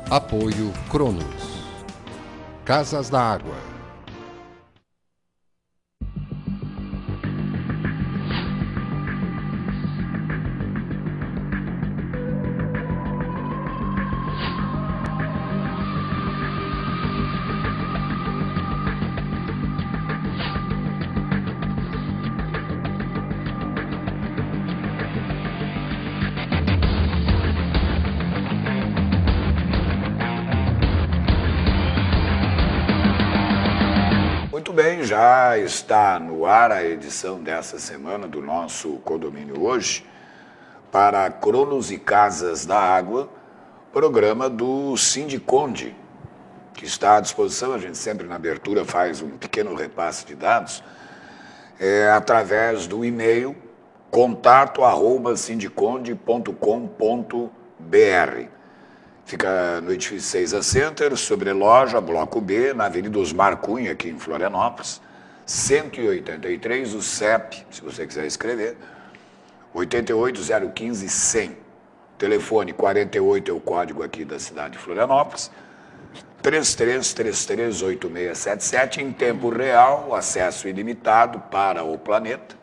Apoio Cronos. Casas da Água. Muito bem, já está no ar a edição dessa semana do nosso Condomínio Hoje para Cronos e Casas da Água, programa do Sindiconde, que está à disposição. A gente sempre na abertura faz um pequeno repasse de dados, através do e-mail contato@sindiconde.com.br. Fica no edifício 6A Center, sobre loja, bloco B, na Avenida Osmar Cunha, aqui em Florianópolis, 183, o CEP, se você quiser escrever, 88015100. Telefone 48 é o código aqui da cidade de Florianópolis, 33338677, em tempo real, acesso ilimitado para o planeta,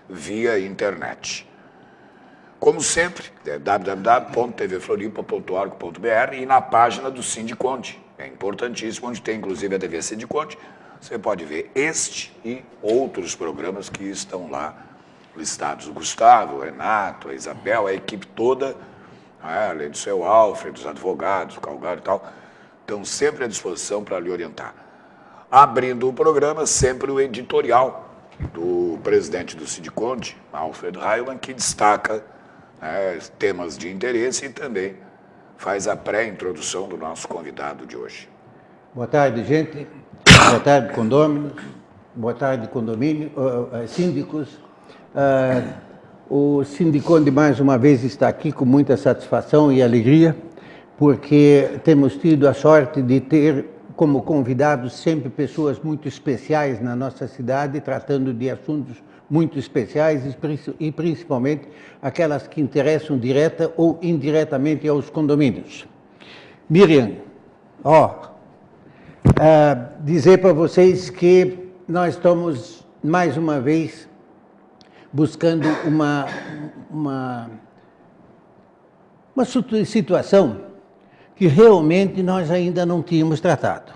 via internet. Como sempre, é www.tvfloripa.org.br e na página do Sindiconde. É importantíssimo, onde tem inclusive a TV Sindiconde. Você pode ver este e outros programas que estão lá listados. O Gustavo, o Renato, a Isabel, a equipe toda, além do seu Alfredo, os advogados, o Calgário e tal, estão sempre à disposição para lhe orientar. Abrindo o programa, sempre o editorial do presidente do Sindiconde, Alfred Heimann, que destaca temas de interesse e também faz a pré-introdução do nosso convidado de hoje. Boa tarde, gente. Boa tarde, condôminos. Boa tarde, condomínio, síndicos. O Sindiconde, mais uma vez, está aqui com muita satisfação e alegria, porque temos tido a sorte de ter como convidados sempre pessoas muito especiais na nossa cidade, tratando de assuntos muito especiais e principalmente aquelas que interessam direta ou indiretamente aos condomínios. Miriam, dizer para vocês que nós estamos mais uma vez buscando uma situação que realmente nós ainda não tínhamos tratado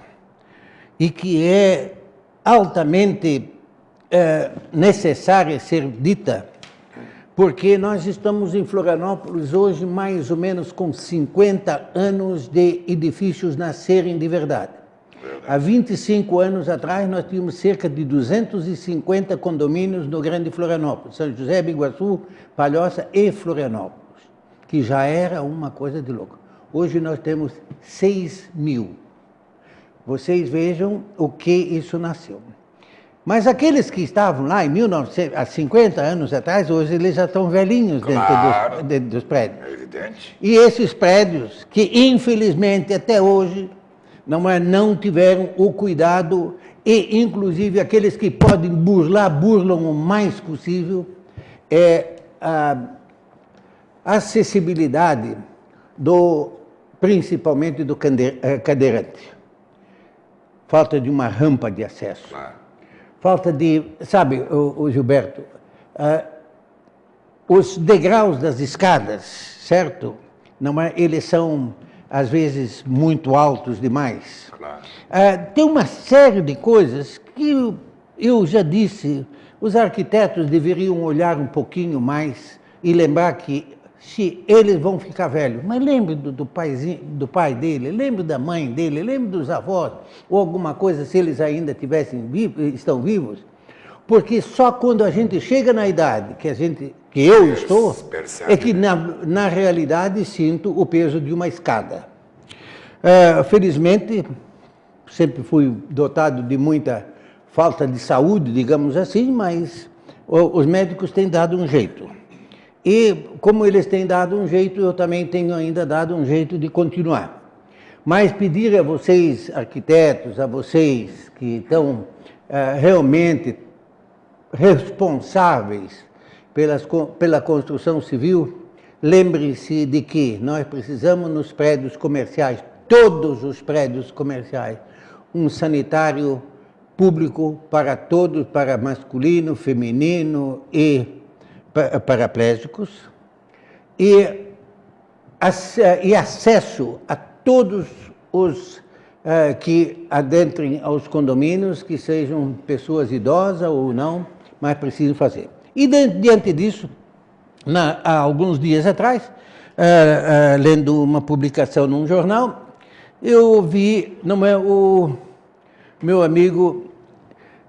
e que é altamente necessária ser dita, porque nós estamos em Florianópolis hoje mais ou menos com 50 anos de edifícios nascerem de verdade. Há 25 anos atrás nós tínhamos cerca de 250 condomínios no Grande Florianópolis, São José, Biguaçu, Palhoça e Florianópolis, que já era uma coisa de louco. Hoje nós temos 6.000. Vocês vejam o que isso nasceu. Mas aqueles que estavam lá há 50 anos atrás, hoje eles já estão velhinhos, claro, dentro dos prédios. É evidente. E esses prédios, que infelizmente até hoje não tiveram o cuidado, e inclusive aqueles que podem burlam o mais possível, a acessibilidade principalmente do cadeirante. Falta de uma rampa de acesso. Claro. Falta de, sabe, o Gilberto, os degraus das escadas, certo? Eles são, às vezes, muito altos demais. Claro. Tem uma série de coisas que eu já disse, os arquitetos deveriam olhar um pouquinho mais e lembrar que se eles vão ficar velhos, mas lembre do pai dele, lembre da mãe dele, lembre dos avós, ou alguma coisa, se eles ainda estão vivos, porque só quando a gente chega na idade que eu estou, é que na realidade sinto o peso de uma escada. Felizmente, sempre fui dotado de muita falta de saúde, digamos assim, mas os médicos têm dado um jeito. E como eles têm dado um jeito, eu também tenho ainda dado um jeito de continuar. Mas pedir a vocês, arquitetos, a vocês que estão realmente responsáveis pela construção civil, lembre-se de que nós precisamos nos prédios comerciais todos os prédios comerciais um sanitário público para todos, para masculino, feminino e paraplégicos, e acesso a todos os que adentrem aos condomínios, que sejam pessoas idosas ou não, mas precisam fazer. E diante disso, há alguns dias atrás, lendo uma publicação num jornal, eu vi o meu amigo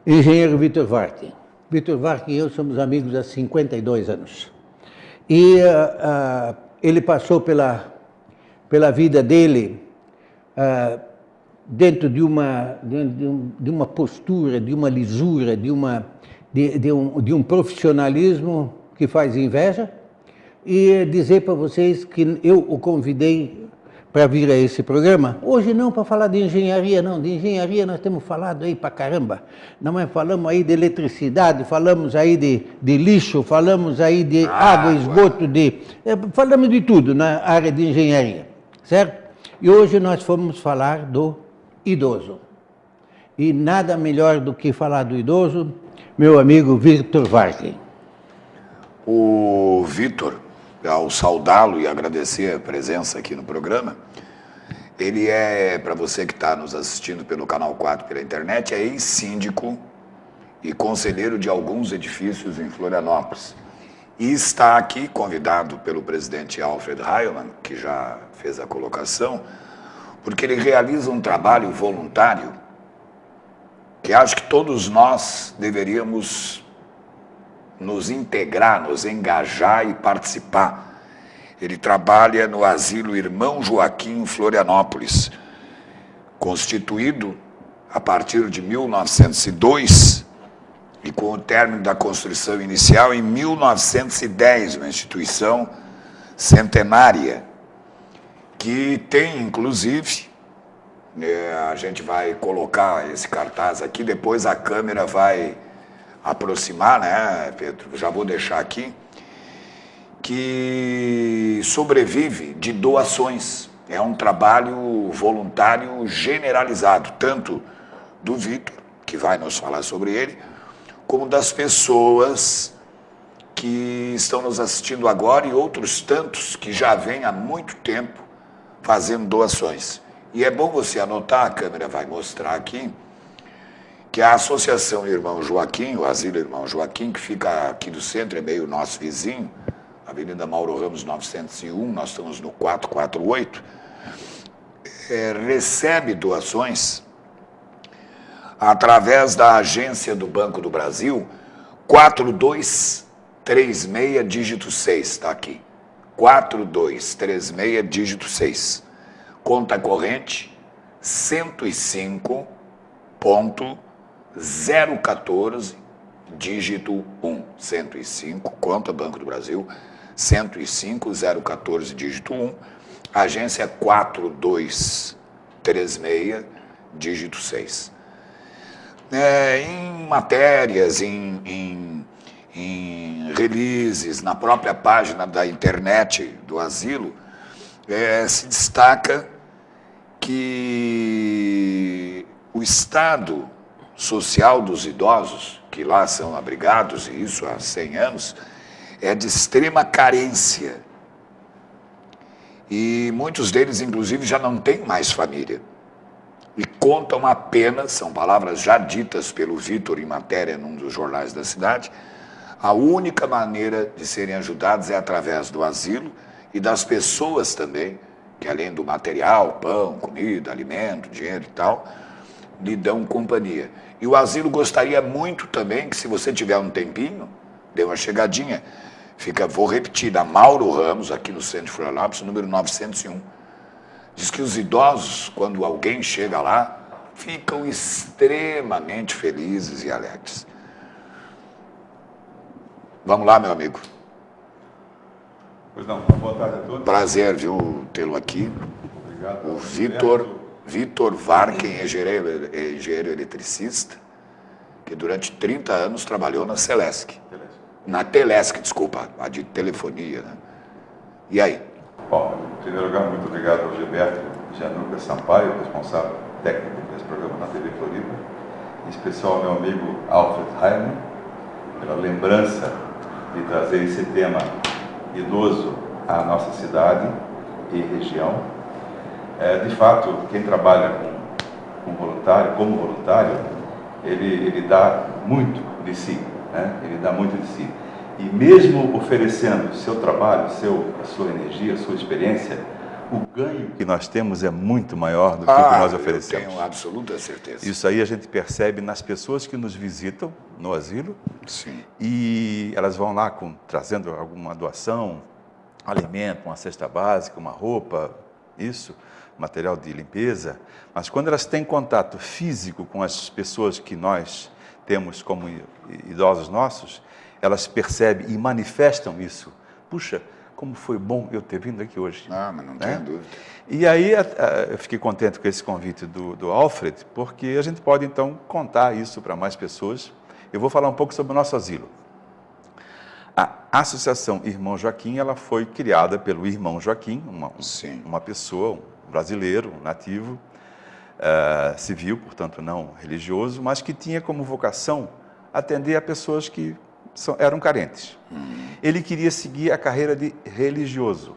engenheiro Vitor Varken. Vitor Varken e eu somos amigos há 52 anos. E ele passou pela vida dele dentro de uma postura, de uma lisura, de um profissionalismo que faz inveja. E dizer para vocês que eu o convidei para vir a esse programa, hoje não para falar de engenharia, não, de engenharia nós temos falado aí para caramba, não é? Falamos aí de eletricidade, falamos aí de lixo, falamos aí de água, esgoto, falamos de tudo na área de engenharia, certo? E hoje nós fomos falar do idoso. E nada melhor do que falar do idoso, meu amigo Vitor Varken. O Vitor, ao saudá-lo e agradecer a presença aqui no programa, ele é, para você que está nos assistindo pelo Canal 4 pela internet, é ex-síndico e conselheiro de alguns edifícios em Florianópolis. E está aqui convidado pelo presidente Alfred Heilmann, que já fez a colocação, porque ele realiza um trabalho voluntário que acho que todos nós deveríamos nos integrar, nos engajar e participar. Ele trabalha no Asilo Irmão Joaquim, em Florianópolis, constituído a partir de 1902 e com o término da construção inicial em 1910, uma instituição centenária, que tem, inclusive, a gente vai colocar esse cartaz aqui, depois a câmera vai aproximar, né, Pedro? Já vou deixar aqui, que sobrevive de doações. É um trabalho voluntário generalizado, tanto do Vitor, que vai nos falar sobre ele, como das pessoas que estão nos assistindo agora e outros tantos que já vêm há muito tempo fazendo doações. E é bom você anotar, a câmera vai mostrar aqui, que a Associação Irmão Joaquim, o Asilo Irmão Joaquim, que fica aqui do centro, é meio nosso vizinho, Avenida Mauro Ramos 901, nós estamos no 448, recebe doações através da agência do Banco do Brasil, 4236, dígito 6, está aqui, 4236, dígito 6, conta corrente 105.014, dígito 1, 105, conta Banco do Brasil, 105.014, dígito 1, agência 4236, dígito 6. Em matérias, em releases, na própria página da internet do asilo, se destaca que o estado social dos idosos, que lá são abrigados, e isso há 100 anos, é de extrema carência. E muitos deles, inclusive, já não têm mais família. E contam apenas, são palavras já ditas pelo Vitor em matéria num dos jornais da cidade, a única maneira de serem ajudados é através do asilo e das pessoas também, que além do material, pão, comida, alimento, dinheiro e tal, lhe dão companhia. E o asilo gostaria muito também que, se você tiver um tempinho, dê uma chegadinha. Vou repetir, da Mauro Ramos, aqui no centro de Florianópolis, número 901. Diz que os idosos, quando alguém chega lá, ficam extremamente felizes e alegres. Vamos lá, meu amigo. Pois não, boa tarde a todos. Prazer, viu, tê-lo aqui. Obrigado. O Vitor Varken, engenheiro eletricista, que durante 30 anos trabalhou na Celesc. Na Telesc, desculpa, a de telefonia, né? E aí? Bom, em primeiro lugar, muito obrigado ao Gilberto Gianluca Sampaio, responsável técnico desse programa na TV Floripa, em especial ao meu amigo Alfred Heimann, pela lembrança de trazer esse tema idoso à nossa cidade e região. De fato, quem trabalha como voluntário, ele dá muito de si, né? Ele dá muito de si. E mesmo oferecendo o seu trabalho, a sua energia, a sua experiência, o ganho que nós temos é muito maior do que o que nós oferecemos. Eu tenho absoluta certeza. Isso aí a gente percebe nas pessoas que nos visitam no asilo. Sim. E elas vão lá trazendo alguma doação, alimento, uma cesta básica, uma roupa, material de limpeza. Mas quando elas têm contato físico com as pessoas que nós temos como idosos nossos, elas percebem e manifestam isso. Puxa, como foi bom eu ter vindo aqui hoje. Mas não tenho dúvida. E aí eu fiquei contente com esse convite do Alfred, porque a gente pode então contar isso para mais pessoas. Eu vou falar um pouco sobre o nosso asilo. A Associação Irmão Joaquim, ela foi criada pelo irmão Joaquim, uma pessoa, um brasileiro, um nativo, civil, portanto não religioso, mas que tinha como vocação atender a pessoas que eram carentes. Ele queria seguir a carreira de religioso,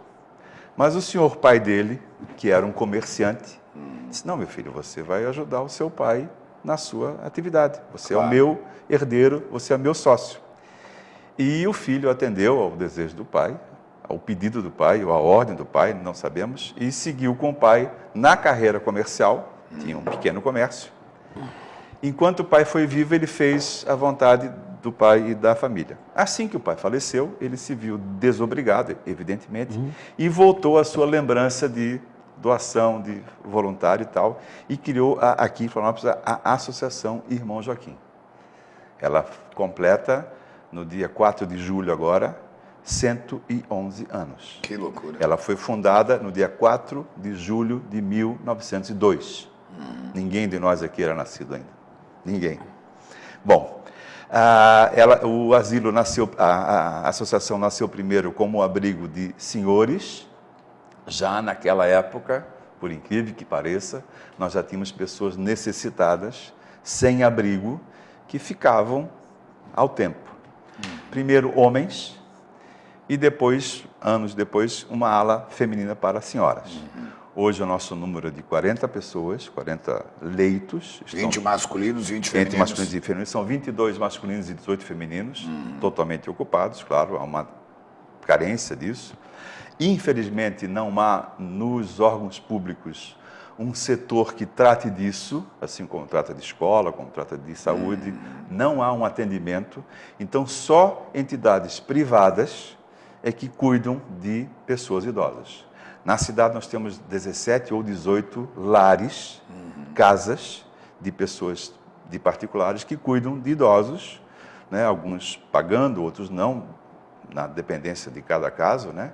mas o senhor pai dele, que era um comerciante, disse: não, meu filho, você vai ajudar o seu pai na sua atividade, você é o meu herdeiro, você é o meu sócio. E o filho atendeu ao desejo do pai, ao pedido do pai, ou à ordem do pai, não sabemos, e seguiu com o pai na carreira comercial, tinha um pequeno comércio. Enquanto o pai foi vivo, ele fez a vontade do pai e da família. Assim que o pai faleceu, ele se viu desobrigado, evidentemente, e voltou à sua lembrança de doação, de voluntário e tal, e criou aqui em Florianópolis a Associação Irmão Joaquim. Ela completa, no dia 4 de julho agora, 111 anos. Que loucura. Ela foi fundada no dia 4 de julho de 1902. Ninguém de nós aqui era nascido ainda. Ninguém. Bom, o asilo nasceu, a associação nasceu primeiro como abrigo de senhores. Já naquela época, por incrível que pareça, nós já tínhamos pessoas necessitadas, sem abrigo, que ficavam ao tempo. Primeiro homens e depois, anos depois, uma ala feminina para senhoras. Hoje o nosso número é de 40 pessoas, 40 leitos. 20 masculinos, 20 femininos. 20 masculinos e femininos. São 22 masculinos e 18 femininos, totalmente ocupados, claro, há uma carência disso. Infelizmente, não há nos órgãos públicos um setor que trate disso, assim como trata de escola, como trata de saúde. Não há um atendimento. Então, só entidades privadas é que cuidam de pessoas idosas. Na cidade nós temos 17 ou 18 lares, casas de pessoas, de particulares que cuidam de idosos, né? Alguns pagando, outros não, na dependência de cada caso, né?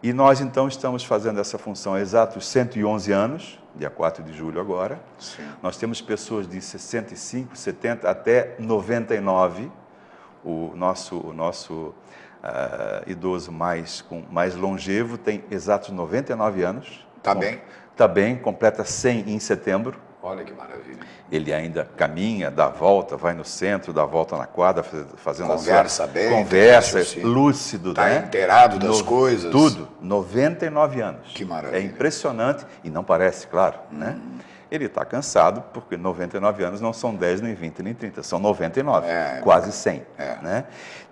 E nós então estamos fazendo essa função há exatos 111 anos, dia 4 de julho agora. Sim. Nós temos pessoas de 65, 70 até 99, o nosso idoso mais longevo tem exatos 99 anos. Está bem? Está bem, completa 100 em setembro. Olha que maravilha. Ele ainda caminha, dá a volta, vai no centro, dá a volta na quadra, fazendo Conversa bem. Conversa, lúcido. Está né? inteirado das coisas. Tudo, 99 anos. Que maravilha. É impressionante, e não parece, claro, né? Ele está cansado, porque 99 anos não são 10, nem 20, nem 30, são 99, quase 100. Né?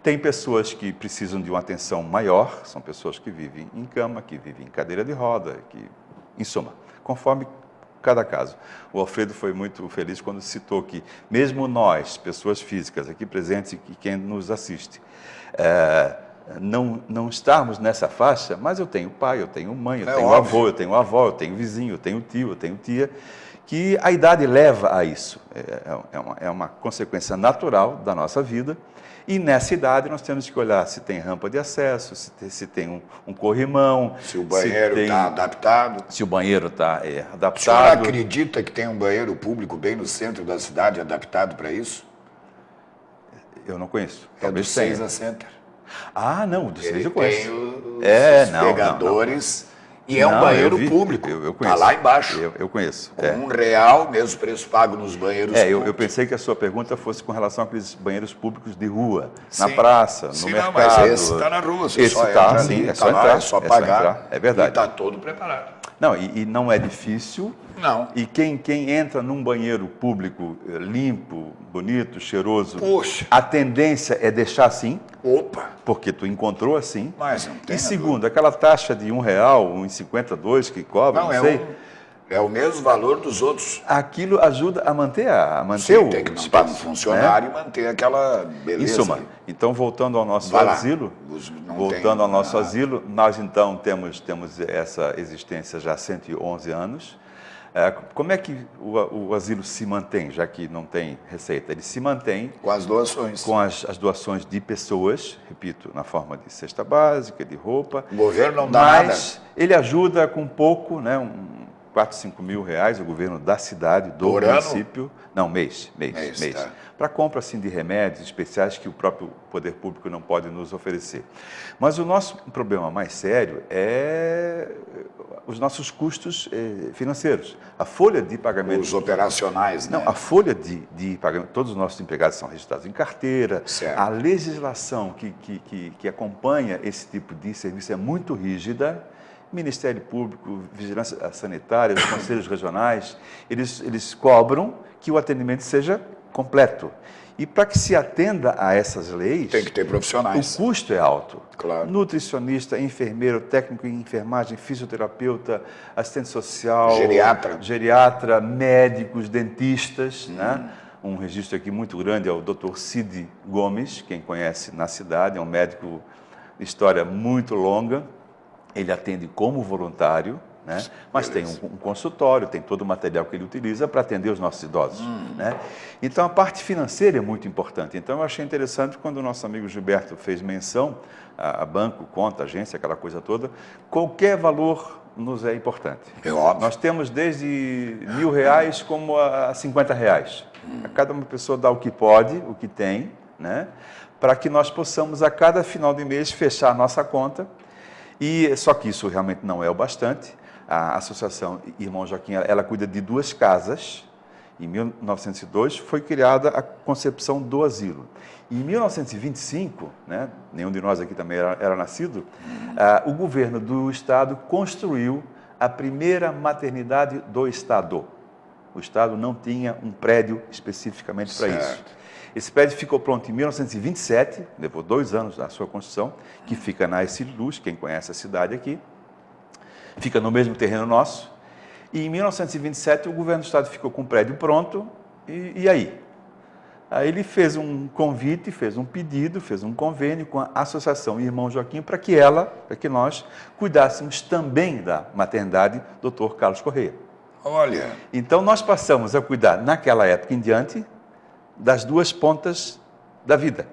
Tem pessoas que precisam de uma atenção maior, são pessoas que vivem em cama, que vivem em cadeira de roda, em suma, conforme cada caso. O Alfredo foi muito feliz quando citou que, mesmo nós, pessoas físicas aqui presentes e quem nos assiste, não estarmos nessa faixa, mas eu tenho pai, eu tenho mãe, eu tenho avô, eu tenho avó, eu tenho vizinho, eu tenho tio, eu tenho tia, que a idade leva a isso. É uma consequência natural da nossa vida. E nessa idade nós temos que olhar se tem rampa de acesso, se tem um corrimão. Se o banheiro está adaptado. Se o banheiro está adaptado. O senhor acredita que tem um banheiro público bem no centro da cidade adaptado para isso? Eu não conheço. É do Seiza Center. Ah, não, do Seiza eu conheço. conheço. Tem os pegadores E é um Não, banheiro eu vi, público. eu Está conheço. lá embaixo. Eu conheço. Com R$1, mesmo preço pago nos banheiros públicos. Eu pensei que a sua pergunta fosse com relação àqueles banheiros públicos de rua, na Sim. praça, no Sim, mercado. não, mas esse está na rua. Você Esse só está, entra sim, ali, é só lá, entrar. é só só pagar. entrar, é verdade. E está todo preparado. Não, e não é difícil. Não. E quem entra num banheiro público limpo, bonito, cheiroso, Poxa. a tendência é deixar assim, Opa! porque tu encontrou assim. Mas não tem. E segundo, aquela taxa de R$1, R$1,52 que cobra, não sei. É o mesmo valor dos outros. Aquilo ajuda a manter, Sim, o tem que manter espaço, um funcionário né? e manter aquela beleza. Em suma, então voltando ao nosso Vai lá. asilo, Não voltando tem ao nosso nada. asilo, nós então temos essa existência já há 111 anos. Como é que o asilo se mantém, já que não tem receita? Ele se mantém Com as doações. com as doações de pessoas, repito, na forma de cesta básica, de roupa. O governo não dá mas ele ajuda com pouco, né, 4, 5 mil reais, o governo da cidade, do Por ano? município. Não, mês. Tá. Para compra assim, de remédios especiais que o próprio poder público não pode nos oferecer. Mas o nosso problema mais sério é os nossos custos financeiros. A folha de pagamento... Os operacionais, né? Não, a folha de pagamento, todos os nossos empregados são registrados em carteira. Certo. A legislação que acompanha esse tipo de serviço é muito rígida. Ministério Público, Vigilância Sanitária, os conselhos regionais, eles cobram que o atendimento seja completo. E para que se atenda a essas leis... Tem que ter profissionais. O custo é alto. Claro. Nutricionista, enfermeiro, técnico em enfermagem, fisioterapeuta, assistente social... Geriatra, médicos, dentistas, né? Um registro aqui muito grande é o Dr. Cid Gomes, quem conhece na cidade, é um médico de história muito longa. Ele atende como voluntário, né? Mas tem um consultório, tem todo o material que ele utiliza para atender os nossos idosos. Né? Então, a parte financeira é muito importante. Então, eu achei interessante quando o nosso amigo Gilberto fez menção a banco, conta, agência, aquela coisa toda. Qualquer valor nos é importante. É óbvio. Nós temos desde R$1.000 como a R$50. A cada uma pessoa dá o que pode, o que tem, né? Para que nós possamos, a cada final de mês, fechar a nossa conta. E só que isso realmente não é o bastante. A Associação Irmão Joaquim, ela cuida de 2 casas. Em 1902 foi criada a concepção do asilo. Em 1925, né, nenhum de nós aqui também era nascido, o governo do estado construiu a primeira maternidade do estado. O estado não tinha um prédio especificamente para isso. Esse prédio ficou pronto em 1927, levou 2 anos da sua construção, que fica na Ercílio Luz, quem conhece a cidade aqui, fica no mesmo terreno nosso. E em 1927 o governo do estado ficou com o prédio pronto, e aí? Aí ele fez um convite, fez um pedido, fez um convênio com a Associação Irmão Joaquim para que nós cuidássemos também da maternidade Dr. Carlos Correia. Olha. Então nós passamos a cuidar, naquela época em diante, das 2 pontas da vida.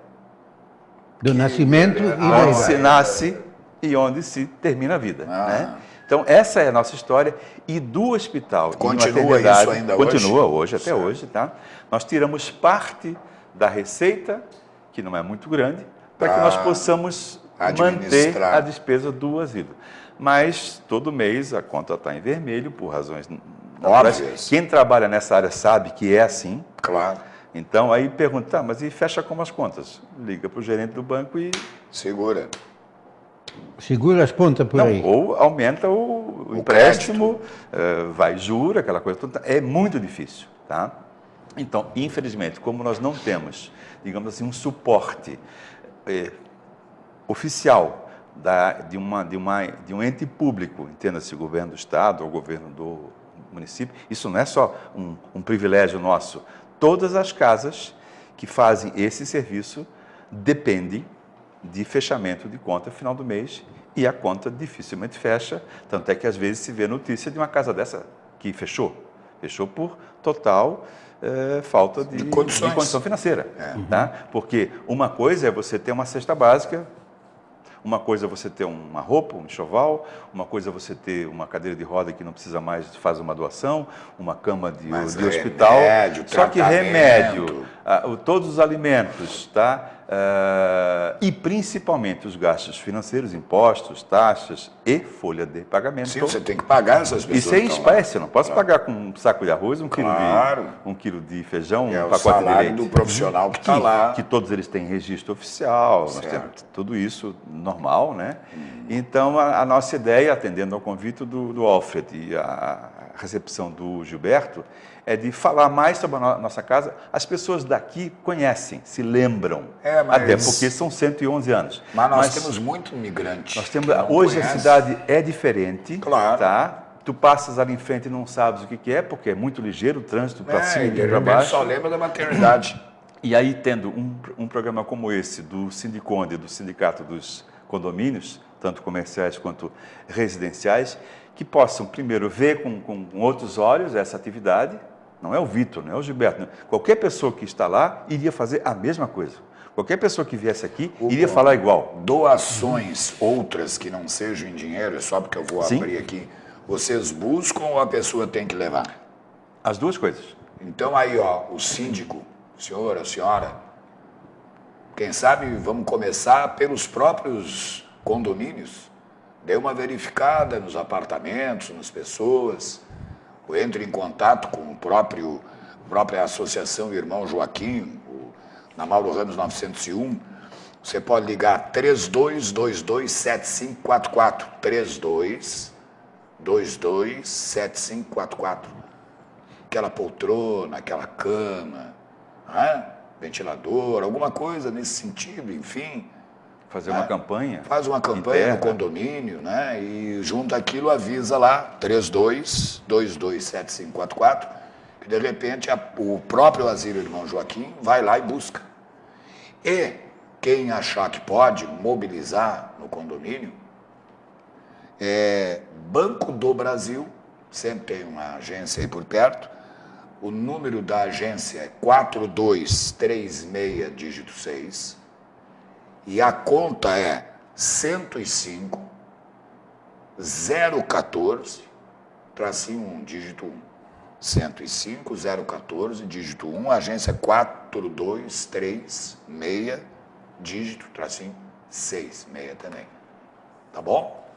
Do nascimento e da Onde se idade. nasce e onde se termina a vida. Né? Então, essa é a nossa história. E do hospital Continua isso ainda hoje? Continua hoje, até hoje. Tá? Nós tiramos parte da receita, que não é muito grande, para que nós possamos manter a despesa do asilo. Mas, todo mês, a conta está em vermelho, por razões óbvias. Quem trabalha nessa área sabe que é assim. Claro. Então, aí pergunta, tá, mas e fecha como as contas? Liga para o gerente do banco e... Segura. Segura as pontas por aí. Ou aumenta o empréstimo, vai juro, aquela coisa toda. É muito difícil, tá? Então, infelizmente, como nós não temos, digamos assim, um suporte oficial de um ente público, entenda-se o governo do estado ou o governo do município, isso não é só um privilégio nosso. Todas as casas que fazem esse serviço dependem de fechamento de conta final do mês e a conta dificilmente fecha, tanto é que às vezes se vê notícia de uma casa dessa que fechou por total falta de condição financeira. Tá? Porque uma coisa é você ter uma cesta básica, uma coisa é você ter uma roupa, um enxoval, uma coisa é você ter uma cadeira de roda que não precisa mais, faz uma doação, uma cama de hospital. Remédio, só que remédio, todos os alimentos, tá? e principalmente os gastos financeiros, impostos, taxas e folha de pagamento. Sim, você tem que pagar essas pessoas. Isso é em espécie, eu não posso pagar com um saco de arroz, um quilo de feijão, um pacote de leite. Do profissional que está lá. Que todos eles têm registro oficial, nós temos tudo isso normal, né? Então, a nossa ideia, atendendo ao convite do Alfred e a recepção do Gilberto, é de falar mais sobre a nossa casa. As pessoas daqui conhecem, se lembram, até porque são 111 anos. Mas nós temos muito imigrante. Nós temos, hoje a cidade é diferente, claro. Tá? Tu passas ali em frente e não sabes o que é, porque é muito ligeiro o trânsito para cima e para baixo. Só lembra da maternidade. E aí, tendo um programa como esse, do Sindiconde, do Sindicato dos Condomínios, tanto comerciais quanto residenciais, que possam, primeiro, ver com outros olhos essa atividade. Não é o Vitor, não é o Gilberto. Não. Qualquer pessoa que está lá iria fazer a mesma coisa. Qualquer pessoa que viesse aqui iria falar igual. Doações outras que não sejam em dinheiro, é só porque eu vou abrir aqui, vocês buscam ou a pessoa tem que levar? As duas coisas. Então aí, ó, o síndico, o senhor, a senhora, quem sabe vamos começar pelos próprios condomínios. Dê uma verificada nos apartamentos, nas pessoas, ou entre em contato com a própria Associação Irmão Joaquim, na Mauro Ramos 901. Você pode ligar 32227544, 32227544. Aquela poltrona, aquela cama, ventilador, alguma coisa nesse sentido, enfim. Fazer uma campanha. Faz uma campanha no condomínio, né? E junto aquilo avisa lá, 32227544, que de repente o próprio Asilo Irmão Joaquim vai lá e busca. E quem achar que pode mobilizar no condomínio, Banco do Brasil, sempre tem uma agência aí por perto, o número da agência é 4236, dígito 6, e a conta é 105 014, tracinho 1, dígito 1. 105 014, dígito 1, agência 4236, dígito, tracinho 6, meia também. Tá bom?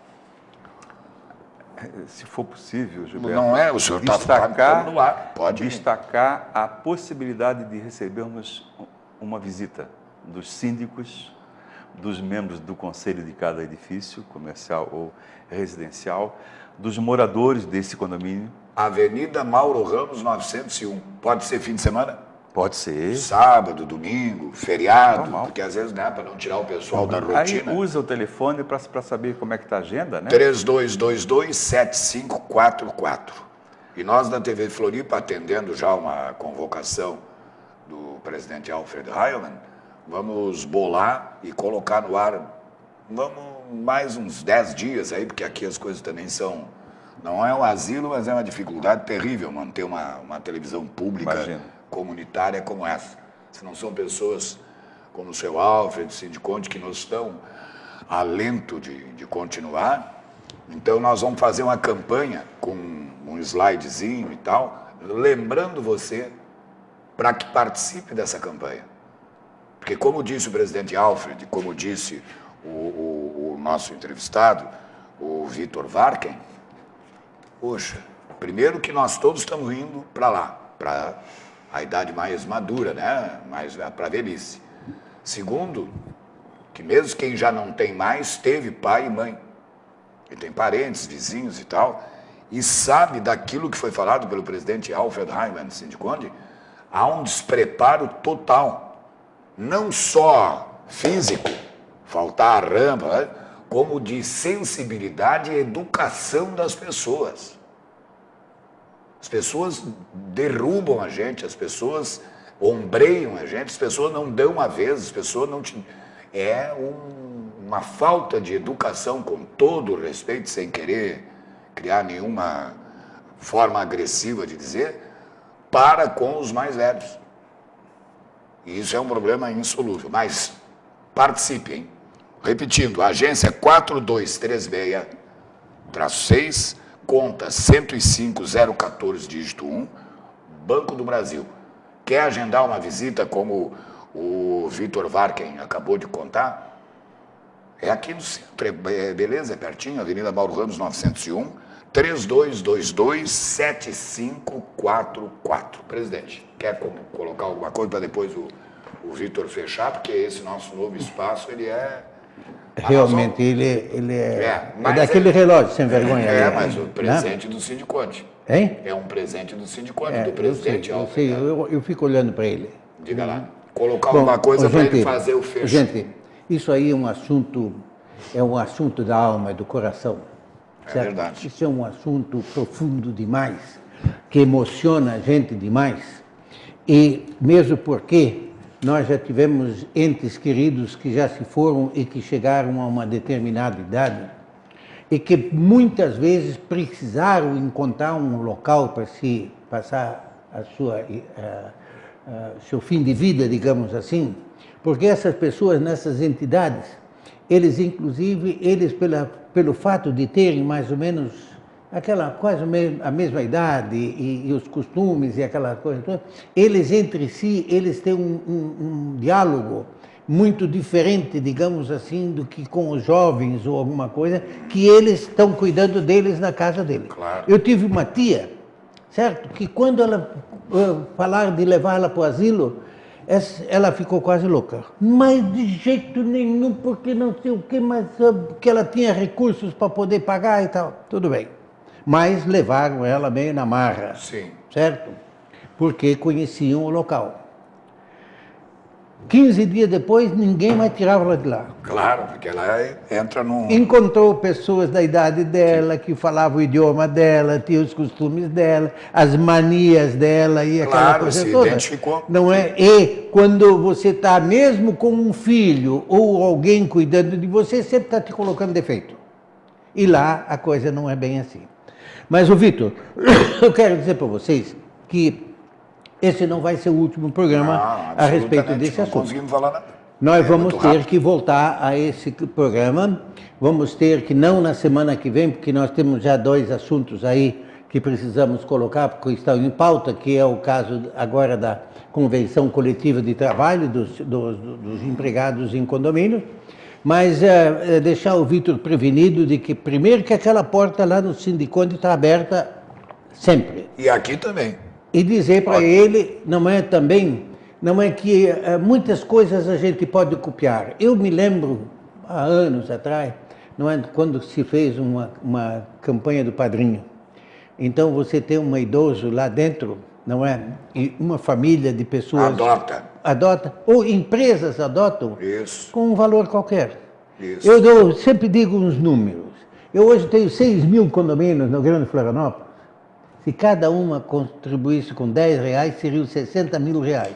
Se for possível, Gilberto, não é, o senhor está no ar. Pode destacar a possibilidade de recebermos uma visita dos síndicos, dos membros do conselho de cada edifício, comercial ou residencial, dos moradores desse condomínio. Avenida Mauro Ramos 901. Pode ser fim de semana? Pode ser. Sábado, domingo, feriado, normal. Porque às vezes, né, para não tirar o pessoal da rotina. Aí usa o telefone para saber como é que está a agenda, né? 3222-7544. E nós da TV Floripa, atendendo já uma convocação do presidente Alfred Heilmann, vamos bolar e colocar no ar, vamos mais uns 10 dias aí, porque aqui as coisas também são, não é um asilo, mas é uma dificuldade terrível manter uma televisão pública comunitária como essa. Se não são pessoas como o seu Alfred, Sindiconde, que nos dão alento de continuar, então nós vamos fazer uma campanha com um slidezinho e tal, lembrando você para que participe dessa campanha. Porque como disse o presidente Alfred, como disse o nosso entrevistado, o Vitor Varken, poxa, primeiro que nós todos estamos indo para lá, para a idade mais madura, né? Mais para a velhice. Segundo, que mesmo quem já não tem mais, teve pai e mãe. Ele tem parentes, vizinhos e tal, e sabe daquilo que foi falado pelo presidente Alfred Heilmann, Sindiconde, há um despreparo total. Não só físico, faltar a rampa, né? Como de sensibilidade e educação das pessoas. As pessoas derrubam a gente, as pessoas ombreiam a gente, as pessoas não dão a vez, as pessoas não te... uma falta de educação, com todo o respeito, sem querer criar nenhuma forma agressiva de dizer, para com os mais velhos. E isso é um problema insolúvel. Mas participe, hein? Repetindo, agência 4236-6, conta 105 014, dígito 1, Banco do Brasil. Quer agendar uma visita como o Vitor Varken acabou de contar, é aqui no centro, beleza? É pertinho, Avenida Mauro Ramos, 901, 3222-7544. Presidente, quer colocar alguma coisa para depois o Vitor fechar? Porque esse nosso novo espaço, ele é... Realmente, ele é daquele relógio sem vergonha. Mas o presente do Sindiconte. Hein? É um presente do Sindiconte, do presidente. Eu sei, eu fico olhando para ele. Diga lá. Colocar alguma coisa para ele fazer o fecho. Gente, isso aí é um assunto da alma e do coração. É verdade. Isso é um assunto profundo demais, que emociona a gente demais. E mesmo porque nós já tivemos entes queridos que já se foram e que chegaram a uma determinada idade e que muitas vezes precisaram encontrar um local para se passar seu fim de vida, digamos assim, porque essas pessoas nessas entidades, eles inclusive, pelo fato de terem mais ou menos quase a mesma idade e os costumes e aquela coisa toda, eles entre si, eles têm um diálogo muito diferente, digamos assim, do que com os jovens ou alguma coisa, que eles estão cuidando deles na casa deles. Claro. Eu tive uma tia, certo, que quando ela falaram de levá-la para o asilo, ela ficou quase louca. Mas de jeito nenhum, porque não sei o que, mas que ela tinha recursos para poder pagar e tal. Tudo bem. Mas levaram ela meio na marra, Sim. certo? Porque conheciam o local. 15 dias depois, ninguém mais tirava ela de lá. Claro, porque ela entra num... Encontrou pessoas da idade dela, que falavam o idioma dela, tinham os costumes dela, as manias dela e aquela coisa toda. Claro, se identificou. Não é? E quando você está mesmo com um filho ou alguém cuidando de você, sempre está te colocando defeito. E lá a coisa não é bem assim. Mas, Vitor, eu quero dizer para vocês que esse não vai ser o último programa a respeito desse assunto. Não conseguimos falar nada. Nós vamos ter que voltar a esse programa, vamos ter que, não na semana que vem, porque nós temos já 2 assuntos aí que precisamos colocar, porque estão em pauta, que é o caso agora da Convenção Coletiva de Trabalho dos empregados em condomínio, mas deixar o Vitor prevenido de que, primeiro, que aquela porta lá no Sindiconte está aberta sempre. E aqui também. E dizer para ele, não é que muitas coisas a gente pode copiar. Eu me lembro, há anos atrás, não é, quando se fez uma campanha do Padrinho. Então você tem um idoso lá dentro, não é? E uma família de pessoas... Adota, ou empresas adotam, isso, com um valor qualquer. Isso. Eu sempre digo uns números. Eu hoje tenho 6.000 condomínios no Grande Florianópolis. Se cada uma contribuísse com R$10, seriam R$60.000.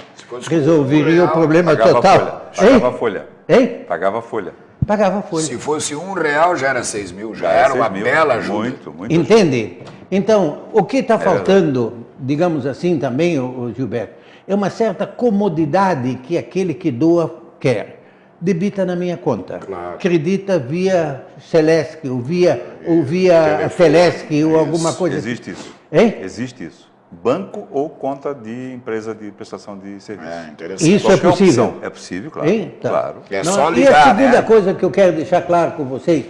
Resolveria o problema total. Pagava folha. Hein? Pagava folha. Pagava folha. Se fosse R$1, já era 6.000, já era uma bela ajuda. Muito. Entende? Então, o que está faltando, digamos assim também, o Gilberto, é uma certa comodidade que aquele que doa quer. Debita na minha conta. Claro. Acredita via Celesc, ou via Telesc, ou alguma coisa. Existe isso. Hein? Existe isso. Banco ou conta de empresa de prestação de serviço. Interessante. Isso é possível. Opção. É possível, claro. Então, Claro. É só ligar, e a segunda né? coisa que eu quero deixar claro com vocês,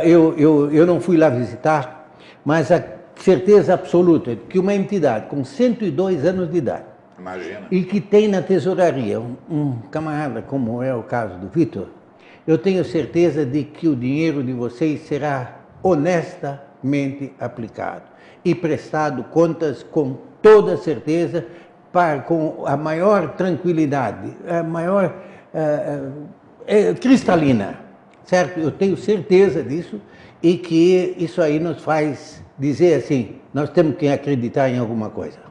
eu não fui lá visitar, mas a certeza absoluta de que uma entidade com 102 anos de idade, Imagina. e que tem na tesouraria um camarada, como é o caso do Vitor, eu tenho certeza de que o dinheiro de vocês será honestamente aplicado e prestado contas com toda certeza, com a maior tranquilidade, a maior cristalina, certo? Eu tenho certeza disso e que isso aí nos faz dizer assim, nós temos que acreditar em alguma coisa.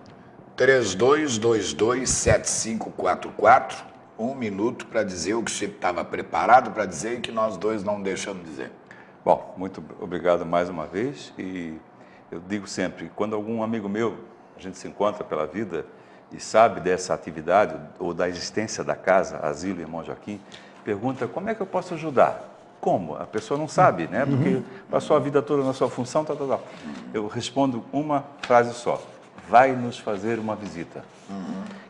3222-7544, 1 minuto para dizer o que você estava preparado para dizer e que nós dois não deixamos de dizer. Bom, muito obrigado mais uma vez. E eu digo sempre, quando algum amigo meu, a gente se encontra pela vida e sabe dessa atividade ou da existência da casa, Asilo Irmão Joaquim, pergunta como é que eu posso ajudar? Como? A pessoa não sabe, né? Porque passou a vida toda na sua função, tal. Eu respondo uma frase só. Vai nos fazer uma visita.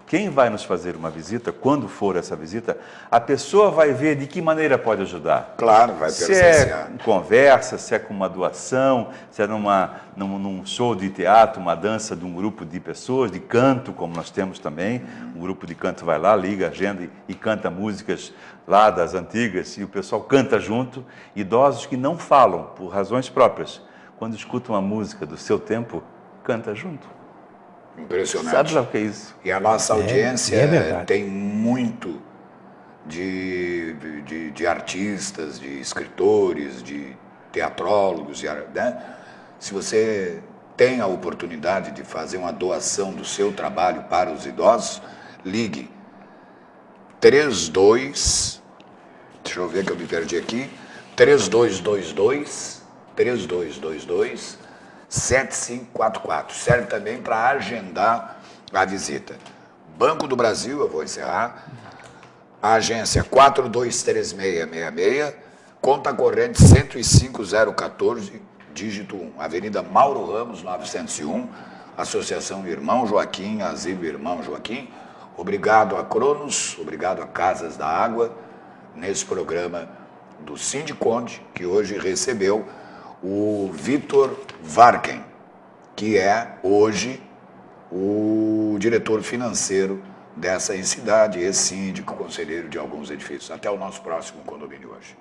quem vai nos fazer uma visita, quando for essa visita, a pessoa vai ver de que maneira pode ajudar. Claro, vai Se presenciar. é com conversa, se é com uma doação, se é num show de teatro, uma dança de um grupo de pessoas, de canto, como nós temos também. Um grupo de canto vai lá, liga a agenda e canta músicas lá das antigas, e o pessoal canta junto. Idosos que não falam, por razões próprias, quando escutam a música do seu tempo, canta junto. Impressionante. Sabe lá o que é isso? E a nossa audiência é verdade. tem muito de artistas, de escritores, de teatrólogos. Né? Se você tem a oportunidade de fazer uma doação do seu trabalho para os idosos, ligue 32, deixa eu ver que eu me perdi aqui, 3222 7544. Serve também para agendar a visita. Banco do Brasil, eu vou encerrar. A agência 423666, conta corrente 105014, dígito 1. Avenida Mauro Ramos, 901, Associação Irmão Joaquim, Asilo Irmão Joaquim. Obrigado a Cronos, obrigado a Casas da Água, nesse programa do Sindiconde, que hoje recebeu o Vitor Varken, que é hoje o diretor financeiro dessa entidade, ex-síndico, conselheiro de alguns edifícios. Até o nosso próximo condomínio hoje.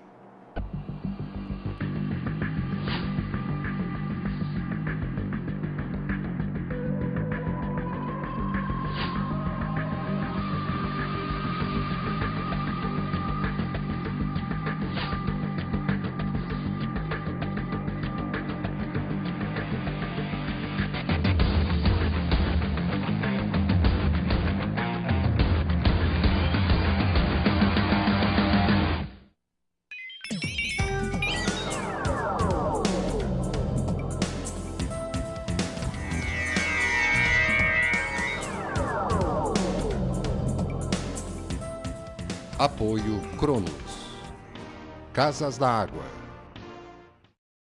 Apoio Cronos. Casas da Água.